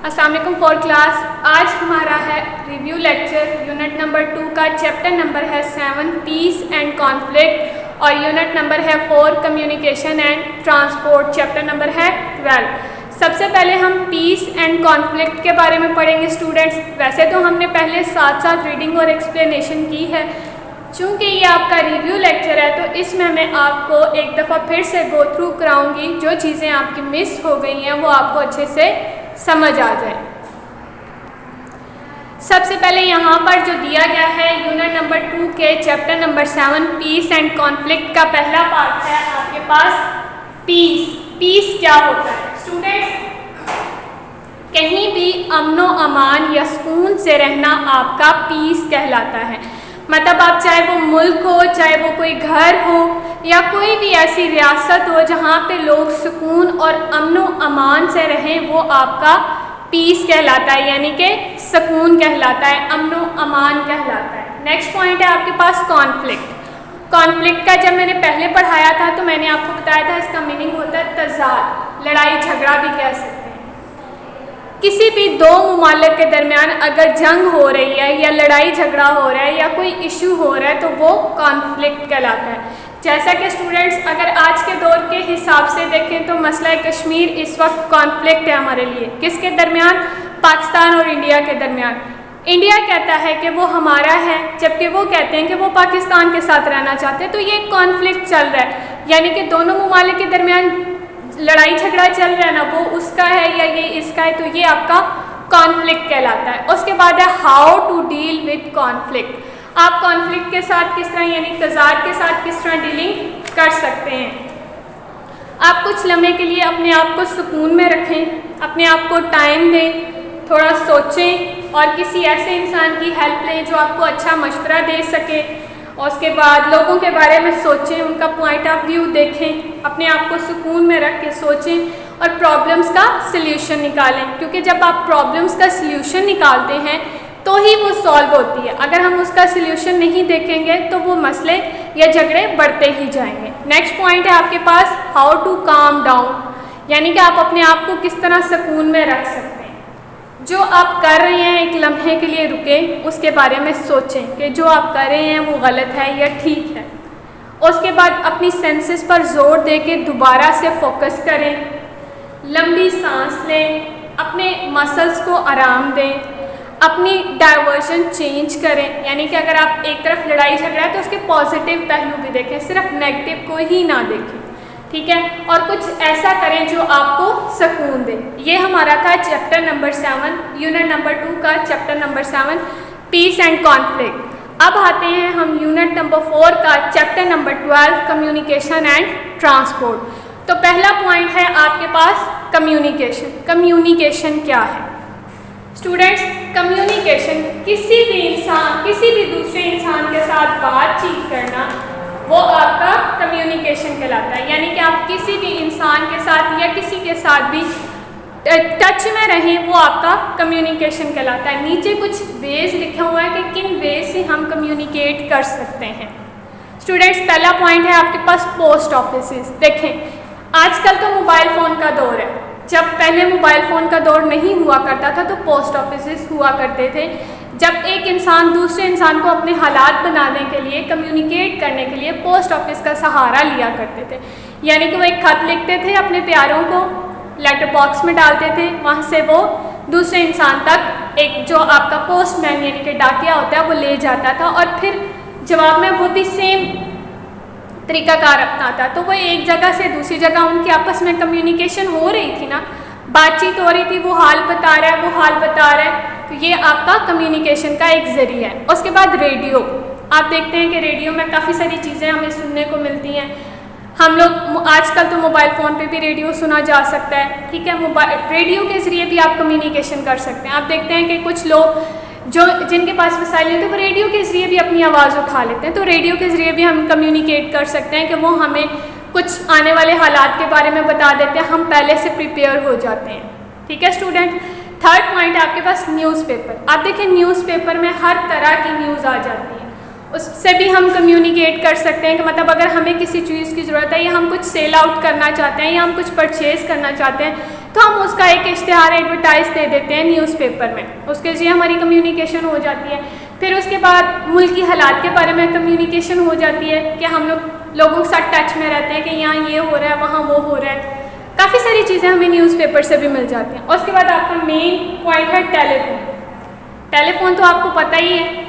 अस्सलाम वालेकुम for class. आज हमारा है रिव्यू लेक्चर। यूनिट नंबर 2 का चैप्टर नंबर है 7 पीस एंड कॉन्फ्लिक्ट और यूनिट नंबर है 4 communication and transport. Chapter number है 12। सबसे पहले हम पीस एंड कॉन्फ्लिक्ट के बारे में पढ़ेंगे स्टूडेंट्स। वैसे तो हमने पहले साथ साथ रीडिंग और एक्सप्लेनेशन की है, चूँकि ये आपका रिव्यू लेक्चर है तो इसमें मैं आपको एक दफ़ा फिर से गो थ्रू कराऊंगी। जो चीज़ें आपकी मिस हो गई हैं वो आपको अच्छे से समझ आ जाए। सबसे पहले यहाँ पर जो दिया गया है यूनिट नंबर 2 के chapter number 7 peace and conflict का पहला पार्ट है आपके पास पीस। पीस क्या होता है स्टूडेंट्स? कहीं भी अमनो अमान या सुकून से रहना आपका पीस कहलाता है। मतलब आप चाहे वो मुल्क हो, चाहे वो कोई घर हो या कोई भी ऐसी रियासत हो जहाँ पे लोग सुकून और अमनो अमान से रहें, वो आपका पीस कहलाता है, यानी कि सुकून कहलाता है, अमनो अमान कहलाता है। नेक्स्ट पॉइंट है आपके पास कॉन्फ्लिक्ट। कॉन्फ्लिक्ट का जब मैंने पहले पढ़ाया था तो मैंने आपको बताया था इसका मीनिंग होता है तज़ाद, लड़ाई झगड़ा भी कह सकते हैं। किसी भी दो मुमालिक के दरमियान अगर जंग हो रही है या लड़ाई झगड़ा हो रहा है या कोई इशू हो रहा है तो वो कॉन्फ्लिक्ट कहलाता है। जैसा कि स्टूडेंट्स अगर आज के दौर के हिसाब से देखें तो मसला कश्मीर इस वक्त कॉन्फ्लिक्ट है हमारे लिए। किसके दरमियान? पाकिस्तान और इंडिया के दरमियान। इंडिया कहता है कि वो हमारा है, जबकि वो कहते हैं कि वो पाकिस्तान के साथ रहना चाहते हैं। तो ये कॉन्फ्लिक्ट चल रहा है, यानी कि दोनों मुमालिक के दरमियान लड़ाई झगड़ा चल रहा है ना, वो उसका है या ये इसका है, तो ये आपका कॉन्फ्लिक्ट कहलाता है। उसके बाद है how to deal with conflict. आप कॉन्फ्लिक्ट के साथ किस तरह, यानी तज़ाद के साथ किस तरह डीलिंग कर सकते हैं। आप कुछ लम्हे के लिए अपने आप को सुकून में रखें, अपने आप को टाइम दें, थोड़ा सोचें और किसी ऐसे इंसान की हेल्प लें जो आपको अच्छा मशवरा दे सके। और उसके बाद लोगों के बारे में सोचें, उनका पॉइंट ऑफ व्यू देखें, अपने आप को सुकून में रख के सोचें और प्रॉब्लम्स का सल्यूशन निकालें, क्योंकि जब आप प्रॉब्लम्स का सल्यूशन निकालते हैं तो ही वो सॉल्व होती है। अगर हम उसका सल्यूशन नहीं देखेंगे तो वो मसले या झगड़े बढ़ते ही जाएंगे। नेक्स्ट पॉइंट है आपके पास हाउ टू काम डाउन, यानी कि आप अपने आप को किस तरह सुकून में रख सकते हैं। जो आप कर रहे हैं एक लम्हे के लिए रुकें, उसके बारे में सोचें कि जो आप कर रहे हैं वो गलत है या ठीक है। उसके बाद अपनी सेंसेस पर जोर दे के दोबारा से फोकस करें, लंबी सांस लें, अपने मसल्स को आराम दें, अपनी डाइवर्जन चेंज करें, यानी कि अगर आप एक तरफ लड़ाई झगड़ा है तो उसके पॉजिटिव पहलू भी देखें, सिर्फ नेगेटिव को ही ना देखें, ठीक है। और कुछ ऐसा करें जो आपको सुकून दे। ये हमारा था चैप्टर नंबर 7 यूनिट नंबर 2 का chapter number 7 peace and conflict. अब आते हैं हम यूनिट नंबर 4 का chapter number 12 communication and transport. तो पहला पॉइंट है आपके पास कम्युनिकेशन। कम्युनिकेशन क्या है स्टूडेंट्स? कम्युनिकेशन किसी भी दूसरे इंसान के साथ बातचीत करना, वो आपका कम्युनिकेशन कहलाता है। यानी कि आप किसी भी इंसान के साथ या किसी के साथ भी टच में रहें, वो आपका कम्युनिकेशन कहलाता है। नीचे कुछ वेज लिखा हुआ है कि किन वेज से हम कम्युनिकेट कर सकते हैं। स्टूडेंट्स पहला पॉइंट है आपके पास पोस्ट ऑफिसेस। देखें आजकल तो मोबाइल फ़ोन का दौर है। जब पहले मोबाइल फ़ोन का दौर नहीं हुआ करता था तो पोस्ट ऑफिसेस हुआ करते थे। जब एक इंसान दूसरे इंसान को अपने हालात बनाने के लिए, कम्युनिकेट करने के लिए पोस्ट ऑफिस का सहारा लिया करते थे। यानी कि वो एक खत लिखते थे, अपने प्यारों को लेटर बॉक्स में डालते थे, वहाँ से वो दूसरे इंसान तक एक जो आपका पोस्टमैन यानी कि डाकिया होता है वो ले जाता था और फिर जवाब में वो भी सेम तरीकाकार अपनाता। तो वो एक जगह से दूसरी जगह उनकी आपस में कम्युनिकेशन हो रही थी ना, बातचीत हो रही थी, वो हाल बता रहा है, वो हाल बता रहा है, तो ये आपका कम्युनिकेशन का एक ज़रिया है। उसके बाद रेडियो। आप देखते हैं कि रेडियो में काफ़ी सारी चीज़ें हमें सुनने को मिलती हैं। हम लोग आजकल तो मोबाइल फ़ोन पे भी रेडियो सुना जा सकता है, ठीक है। मोबाइल रेडियो के ज़रिए भी आप कम्युनिकेशन कर सकते हैं। आप देखते हैं कि कुछ लोग जिनके पास वसाइल नहीं तो वो रेडियो के ज़रिए भी अपनी आवाज़ उठा लेते हैं। तो रेडियो के ज़रिए भी हम कम्युनिकेट कर सकते हैं कि वो हमें कुछ आने वाले हालात के बारे में बता देते हैं, हम पहले से प्रिपेयर हो जाते हैं, ठीक है स्टूडेंट। थर्ड पॉइंट है आपके पास न्यूज़पेपर। आप देखें न्यूज़पेपर में हर तरह की न्यूज़ आ जाती है, उससे भी हम कम्युनिकेट कर सकते हैं कि मतलब अगर हमें किसी चीज़ की ज़रूरत है या हम कुछ सेल आउट करना चाहते हैं या हम कुछ परचेज़ करना चाहते हैं तो हम उसका एक इश्तिहार एडवर्टाइज दे देते हैं न्यूज़पेपर में, उसके ज़रिए हमारी कम्युनिकेशन हो जाती है। फिर उसके बाद मुल्की हालात के बारे में कम्युनिकेशन हो जाती है कि हम लोगों के साथ टच में रहते हैं कि यहाँ ये हो रहा है, वहाँ वो हो रहा है। काफ़ी सारी चीज़ें हमें न्यूज़पेपर से भी मिल जाती हैं। और उसके बाद आपका मेन पॉइंट है टेलीफोन। टेलीफोन तो आपको पता ही है,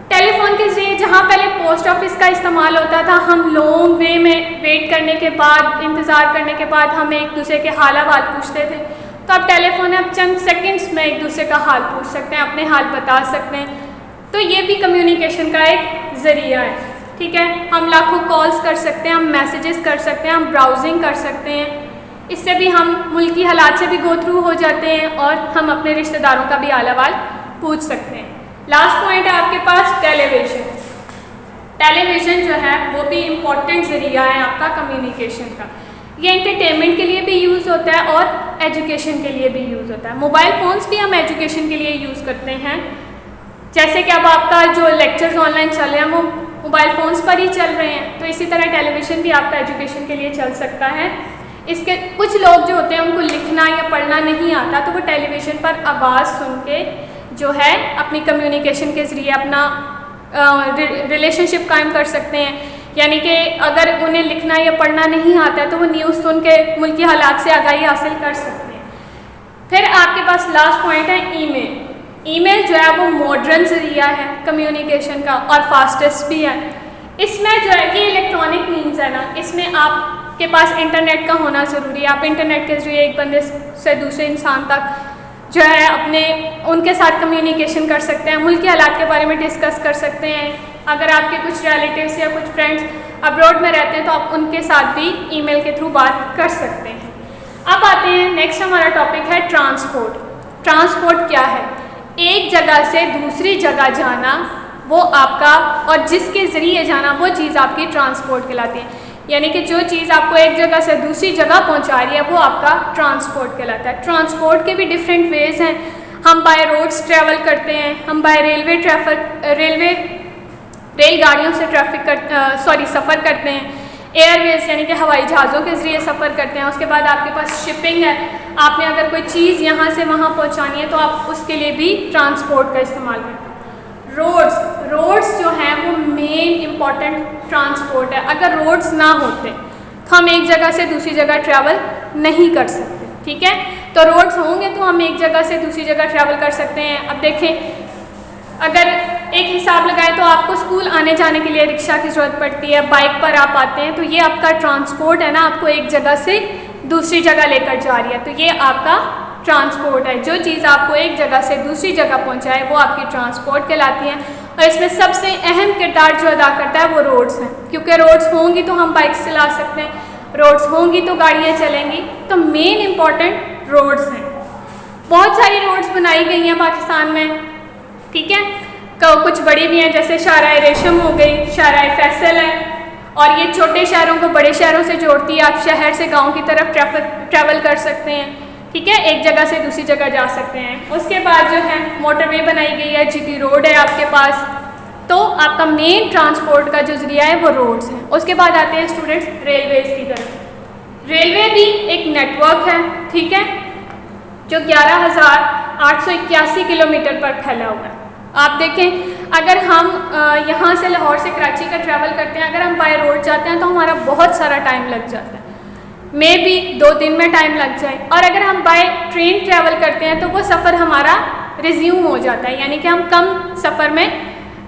टेलीफोन के जरिए जहाँ पहले पोस्ट ऑफिस का इस्तेमाल होता था, हम लॉन्ग वे में वेट करने के बाद, इंतज़ार करने के बाद हम एक दूसरे के हाल अहवाल पूछते थे, तो अब टेलीफोन है, अब चंद सेकंड्स में एक दूसरे का हाल पूछ सकते हैं, अपने हाल बता सकते हैं। तो ये भी कम्युनिकेशन का एक ज़रिया है, ठीक है। हम लाखों कॉल्स कर सकते हैं, हम मैसेजेस कर सकते हैं, हम ब्राउजिंग कर सकते हैं, इससे भी हम मुल्की हालात से भी गो थ्रू हो जाते हैं और हम अपने रिश्तेदारों का भी हाल अहवाल पूछ सकते हैं। लास्ट पॉइंट है आपके पास टेलीविज़न। टेलीविज़न जो है वो भी इम्पॉर्टेंट ज़रिया है आपका कम्युनिकेशन का। ये एंटरटेनमेंट के लिए भी यूज़ होता है और एजुकेशन के लिए भी यूज़ होता है। मोबाइल फ़ोन्स भी हम एजुकेशन के लिए यूज़ करते हैं, जैसे कि अब आपका जो लेक्चर्स ऑनलाइन चल रहे हैं वो मोबाइल फ़ोन्स पर ही चल रहे हैं, तो इसी तरह टेलीविज़न भी आपका एजुकेशन के लिए चल सकता है। इसके कुछ लोग जो होते हैं उनको लिखना या पढ़ना नहीं आता, तो वो टेलीविज़न पर आवाज़ सुन के जो है अपनी कम्युनिकेशन के ज़रिए अपना रिलेशनशिप कायम कर सकते हैं। यानी कि अगर उन्हें लिखना या पढ़ना नहीं आता है तो वो न्यूज़ सुन के मुल्की हालात से आगाही हासिल कर सकते हैं। फिर आपके पास लास्ट पॉइंट है ईमेल। ईमेल जो है वो मॉडर्न ज़रिया है कम्युनिकेशन का और फास्टेस्ट भी है। इसमें जो है कि इलेक्ट्रॉनिक मीन्स है ना, इसमें आपके पास इंटरनेट का होना ज़रूरी है। आप इंटरनेट के ज़रिए एक बंदे से दूसरे इंसान तक जो है अपने उनके साथ कम्युनिकेशन कर सकते हैं, मुल्क के हालात के बारे में डिस्कस कर सकते हैं। अगर आपके कुछ रिलेटिव्स या कुछ फ्रेंड्स अब्रॉड में रहते हैं तो आप उनके साथ भी ईमेल के थ्रू बात कर सकते हैं। अब आते हैं नेक्स्ट, हमारा टॉपिक है ट्रांसपोर्ट। ट्रांसपोर्ट क्या है? एक जगह से दूसरी जगह जाना, वो आपका, और जिसके ज़रिए जाना वो चीज़ आपकी ट्रांसपोर्ट कहलाती है। यानी कि जो चीज़ आपको एक जगह से दूसरी जगह पहुंचा रही है वो आपका ट्रांसपोर्ट कहलाता है। ट्रांसपोर्ट के भी डिफरेंट वेज़ हैं। हम बाय रोड्स ट्रैवल करते हैं, हम बाय रेलगाड़ियों से सफ़र करते हैं, एयरवेज यानी कि हवाई जहाज़ों के ज़रिए सफ़र करते हैं। उसके बाद आपके पास शिपिंग है, आपने अगर कोई चीज़ यहाँ से वहाँ पहुँचानी है तो आप उसके लिए भी ट्रांसपोर्ट का इस्तेमाल करते हैं। रोड्स जो हैं वो मेन इम्पॉर्टेंट ट्रांसपोर्ट है। अगर रोड्स ना होते तो हम एक जगह से दूसरी जगह ट्रैवल नहीं कर सकते, ठीक है। तो रोड्स होंगे तो हम एक जगह से दूसरी जगह ट्रैवल कर सकते हैं। अब देखें, अगर एक हिसाब लगाएं तो आपको स्कूल आने जाने के लिए रिक्शा की ज़रूरत पड़ती है, बाइक पर आप आते हैं, तो ये आपका ट्रांसपोर्ट है ना, आपको एक जगह से दूसरी जगह लेकर जा रही है, तो ये आपका ट्रांसपोर्ट है। जो चीज़ आपको एक जगह से दूसरी जगह पहुंचाए वो आपकी ट्रांसपोर्ट कहलाती है। और इसमें सबसे अहम किरदार जो अदा करता है वो रोड्स हैं, क्योंकि रोड्स होंगी तो हम बाइक्स चला सकते हैं, रोड्स होंगी तो गाड़ियाँ चलेंगी, तो मेन इम्पॉर्टेंट रोड्स हैं। बहुत सारी रोड्स बनाई गई हैं पाकिस्तान में, ठीक है। कुछ बड़ी भी हैं, जैसे शाहराह रेशम हो गई, शाहराह फैसल है, और ये छोटे शहरों को बड़े शहरों से जोड़ती है। आप शहर से गांव की तरफ ट्रैवल कर सकते हैं, ठीक है, एक जगह से दूसरी जगह जा सकते हैं। उसके बाद जो है मोटरवे बनाई गई है, जीटी रोड है आपके पास, तो आपका मेन ट्रांसपोर्ट का जो ज़रिया है वो रोड्स हैं। उसके बाद आते हैं स्टूडेंट्स रेलवेज़ की तरफ। रेलवे भी एक नेटवर्क है, ठीक है, जो 11,881 किलोमीटर पर फैला हुआ है। आप देखें, अगर हम यहाँ से लाहौर से कराची का ट्रैवल करते हैं, अगर हम बाय रोड जाते हैं तो हमारा बहुत सारा टाइम लग जाता है, मे बी 2 दिन में टाइम लग जाए। और अगर हम बाय ट्रेन ट्रैवल करते हैं तो वो सफ़र हमारा रिज्यूम हो जाता है, यानी कि हम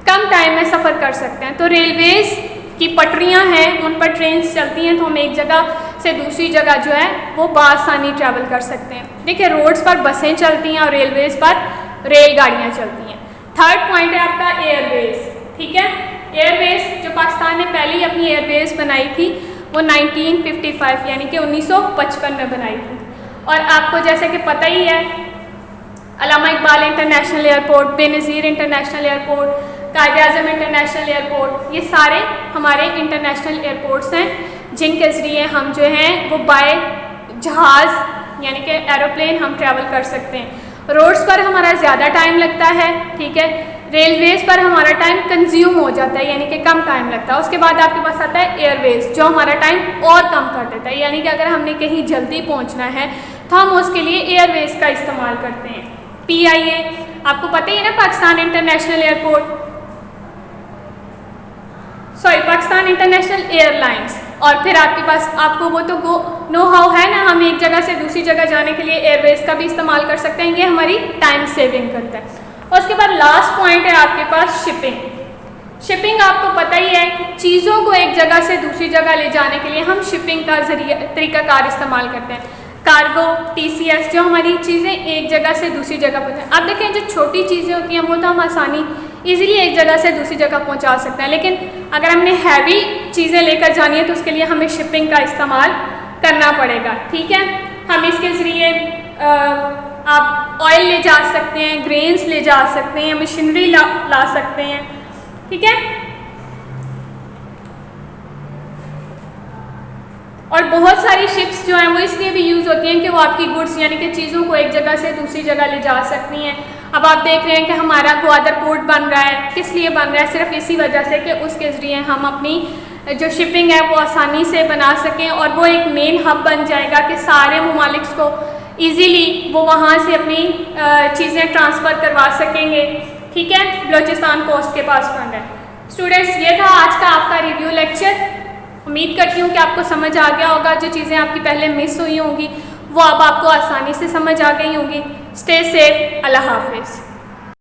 कम टाइम में सफ़र कर सकते हैं। तो रेलवेज़ की पटरियाँ हैं, उन पर ट्रेन्स चलती हैं, तो हम एक जगह से दूसरी जगह जो है वो बआसानी ट्रैवल कर सकते हैं। देखिए, रोड्स पर बसें चलती हैं और रेलवेज़ पर रेलगाड़ियाँ चलती हैं। थर्ड पॉइंट है आपका एयरवेज़, ठीक है। एयरवेज़ जो पाकिस्तान ने पहली अपनी एयरवेज़ बनाई थी वो 1955 यानी कि 1955 में बनाई थी। और आपको जैसे कि पता ही है, Allama Iqbal international airport, Benazir international airport, Quaid e Azam international airport, ये सारे हमारे इंटरनेशनल एयरपोर्ट्स हैं जिनके ज़रिए हम जो हैं वो बाय जहाज़ यानी कि एरोप्लेन हम ट्रैवल कर सकते हैं। रोड्स पर हमारा ज़्यादा टाइम लगता है, ठीक है, रेलवेज़ पर हमारा टाइम कंज्यूम हो जाता है, यानी कि कम टाइम लगता है। उसके बाद आपके पास आता है एयरवेज़, जो हमारा टाइम और कम कर देता है, यानी कि अगर हमने कहीं जल्दी पहुंचना है तो हम उसके लिए एयरवेज का इस्तेमाल करते हैं। PIA आपको पता ही है ना, Pakistan international airport, sorry Pakistan international airlines. और फिर आपके पास आपको वो तो नो हाउ है ना, हम एक जगह से दूसरी जगह जाने के लिए एयरवेज का भी इस्तेमाल कर सकते हैं, ये हमारी टाइम सेविंग करता है। और उसके बाद लास्ट पॉइंट है आपके पास शिपिंग। शिपिंग आपको पता ही है, चीज़ों को एक जगह से दूसरी जगह ले जाने के लिए हम शिपिंग का तरीकाकार इस्तेमाल करते हैं। कार्गो, TCS, जो हमारी चीज़ें एक जगह से दूसरी जगह पहुँचाएं। अब देखें जो छोटी चीज़ें होती हैं वो तो हम आसानी इजीली एक जगह से दूसरी जगह पहुंचा सकते हैं, लेकिन अगर हमने हैवी चीज़ें लेकर जानी है तो उसके लिए हमें शिपिंग का इस्तेमाल करना पड़ेगा। ठीक है, हम इसके ज़रिए आप ऑयल ले जा सकते हैं, ग्रेन्स ले जा सकते हैं, मशीनरी ला सकते हैं। ठीक है, और बहुत सारी शिप्स जो हैं वो इसलिए भी यूज़ होती हैं कि वो आपकी गुड्स यानी कि चीज़ों को एक जगह से दूसरी जगह ले जा सकती हैं। अब आप देख रहे हैं कि हमारा ग्वादर पोर्ट बन रहा है, किस लिए बन रहा है? सिर्फ इसी वजह से कि उसके ज़रिए हम अपनी जो शिपिंग है वो आसानी से बना सकें और वो एक मेन हब बन जाएगा कि सारे ममालिक्स को ईज़िली वो वहाँ से अपनी चीज़ें ट्रांसफ़र करवा सकेंगे। ठीक है, बलूचिस्तान कोस्ट के पास बन रहा है। स्टूडेंट्स, ये था आज का आपका रिव्यू लेक्चर। उम्मीद करती हूँ कि आपको समझ आ गया होगा, जो चीज़ें आपकी पहले मिस हुई होंगी वो अब आपको आसानी से समझ आ गई होंगी। स्टे सेफ, अल्लाह हाफिज़।